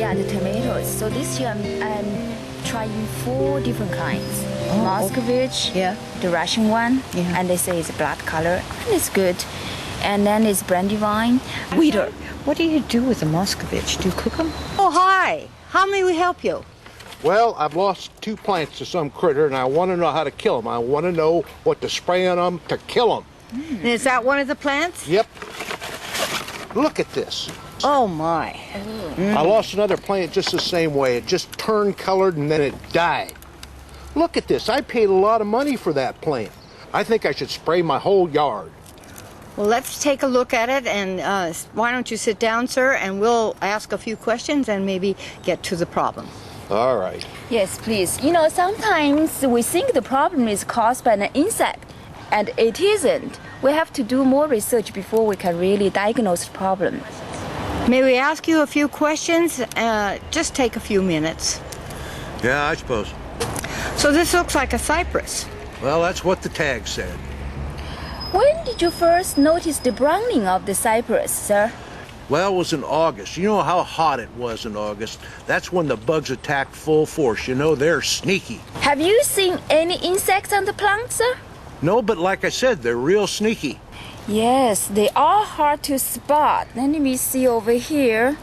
Yeah, the tomatoes. So this year I'm trying 4 different kinds. Muscovich, Yeah. the Russian one, Yeah. and they say it's black color, and it's good. And then it's Brandywine, Wheater. What do you do with the Muscovich? Do you cook them? Oh, hi. How may we help you? Well, I've lost 2 plants to some critter, and I want to know how to kill them. I want to know what to spray on them to kill them. And is that one of the plants? Yep. Look at this. Oh, my. I lost another plant just the same way. It just turned colored and then it died. Look at this. I paid a lot of money for that plant. I think I should spray my whole yard. Well, let's take a look at it, and why don't you sit down, sir, and we'll ask a few questions and maybe get to the problem. All right. Yes, please. You know, sometimes we think the problem is caused by an insect, and it isn't. We have to do more research before we can really diagnose the problem. May we ask you a few questions? Just take a few minutes. Yeah, I suppose. So this looks like a cypress. Well, that's what the tag said. When did you first notice the browning of the cypress, sir? Well, it was in August. You know how hot it was in August? That's when the bugs attack full force. You know, they're sneaky. Have you seen any insects on the plant, sir? No, but like I said, they're real sneaky. Yes, they are hard to spot. Let me see over here.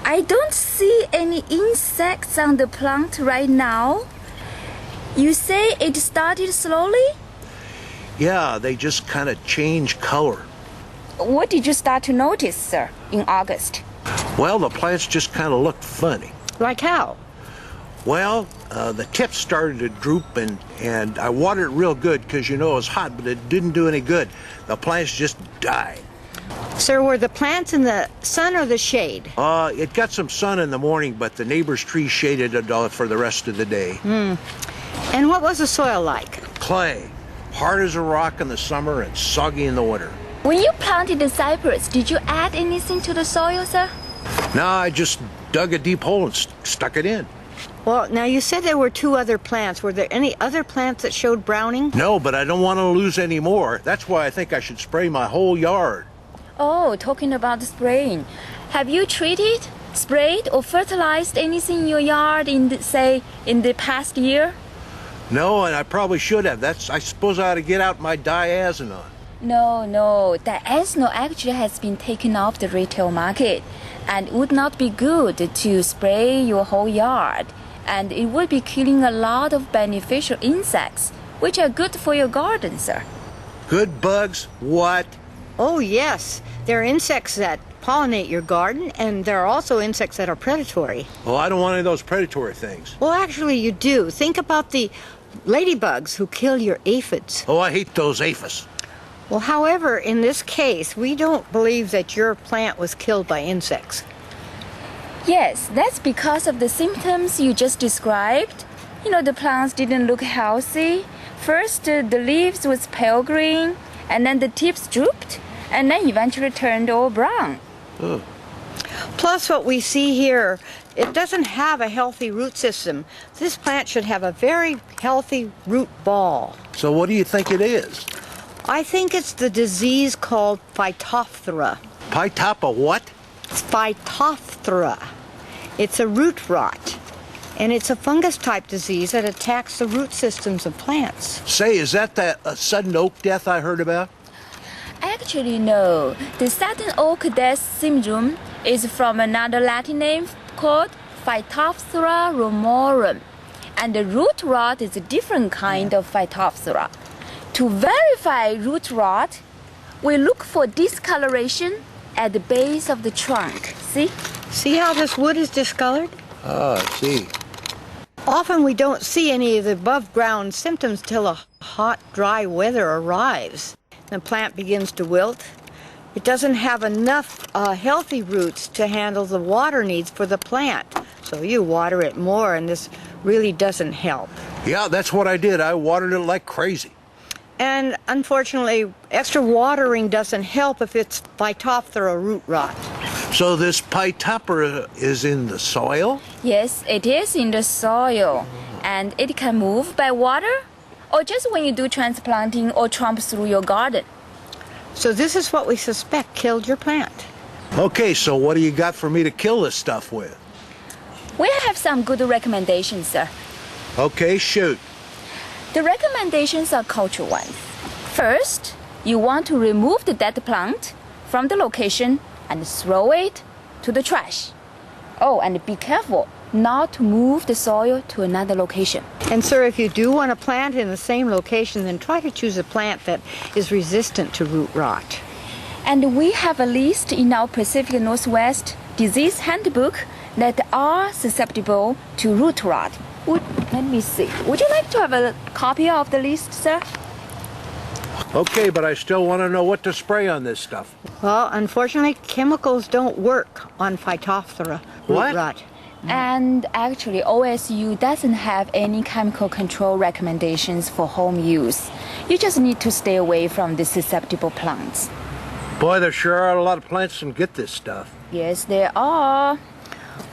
I don't see any insects on the plant right now. You say it started slowly? Yeah, they just kind of change color. What did you start to notice, sir, in August? Well, the plants just kind of looked funny. Like how? Well, the tips started to droop, and I watered it real good because, you know, it was hot, but it didn't do any good. The plants just died. Sir, were the plants in the sun or the shade? It got some sun in the morning, but the neighbor's tree shaded it all for the rest of the day. And what was the soil like? Clay, hard as a rock in the summer and soggy in the winter. When you planted the cypress, did you add anything to the soil, sir? Now I just dug a deep hole and stuck it in. Well, now you said there were 2 other plants. Were there any other plants that showed browning? No, but I don't want to lose any more. That's why I think I should spray my whole yard. Oh, talking about the spraying. Have you treated, sprayed, or fertilized anything in your yard in the past year? No, and I probably should have. I suppose I ought to get out my diazinon. No. Diazinon actually has been taken off the retail market, and it would not be good to spray your whole yard. And it would be killing a lot of beneficial insects, which are good for your garden, sir. Good bugs? What? Oh, yes. There are insects that pollinate your garden, and there are also insects that are predatory. Oh, I don't want any of those predatory things. Well, actually, you do. Think about the ladybugs who kill your aphids. Oh, I hate those aphids. Well, however, in this case, we don't believe that your plant was killed by insects. Yes, that's because of the symptoms you just described. You know, the plants didn't look healthy. First, the leaves was pale green, and then the tips drooped, and then eventually turned all brown. Oh. Plus, what we see here, it doesn't have a healthy root system. This plant should have a very healthy root ball. So what do you think it is? I think it's the disease called Phytophthora. Phytophthora what? Phytophthora. It's a root rot, and it's a fungus-type disease that attacks the root systems of plants. Say, is that sudden oak death I heard about? Actually, no. The sudden oak death syndrome is from another Latin name called Phytophthora rumorum. And the root rot is a different kind of Phytophthora. To verify root rot, we look for discoloration at the base of the trunk. See? See how this wood is discolored? Oh, I see. Often we don't see any of the above-ground symptoms till a hot, dry weather arrives. The plant begins to wilt. It doesn't have enough healthy roots to handle the water needs for the plant. So you water it more, and this really doesn't help. Yeah, that's what I did. I watered it like crazy. And unfortunately, extra watering doesn't help if it's Phytophthora root rot. So this Phytophthora is in the soil? Yes, it is in the soil. And it can move by water or just when you do transplanting or tramp through your garden. So this is what we suspect killed your plant. Okay, so what do you got for me to kill this stuff with? We have some good recommendations, sir. Okay, shoot. The recommendations are cultural ones. First, you want to remove the dead plant from the location and throw it to the trash. Oh, and be careful not to move the soil to another location. And sir, if you do want to plant in the same location, then try to choose a plant that is resistant to root rot. And we have a list in our Pacific Northwest disease handbook that are susceptible to root rot. Let me see. Would you like to have a copy of the list, sir? Okay, but I still want to know what to spray on this stuff. Well, unfortunately, chemicals don't work on Phytophthora root What? rot. And actually, OSU doesn't have any chemical control recommendations for home use. You just need to stay away from the susceptible plants. Boy, there sure are a lot of plants that get this stuff. Yes, there are.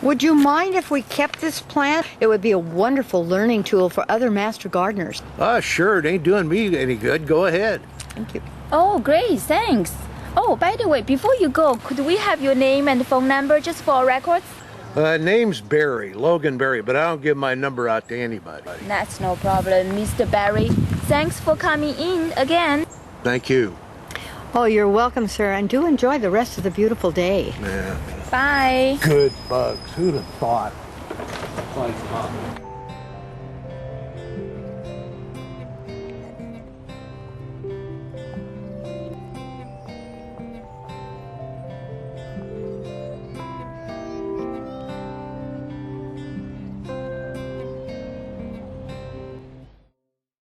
Would you mind if we kept this plant? It would be a wonderful learning tool for other master gardeners. Sure, it ain't doing me any good. Go ahead. Thank you. Oh, great, thanks. Oh, by the way, before you go, could we have your name and phone number just for our records? Name's Barry, Logan Barry, but I don't give my number out to anybody. That's no problem, Mr. Barry. Thanks for coming in again. Thank you. Oh, you're welcome, sir, and do enjoy the rest of the beautiful day. Yeah. Bye. Good bugs. Who'd have thought?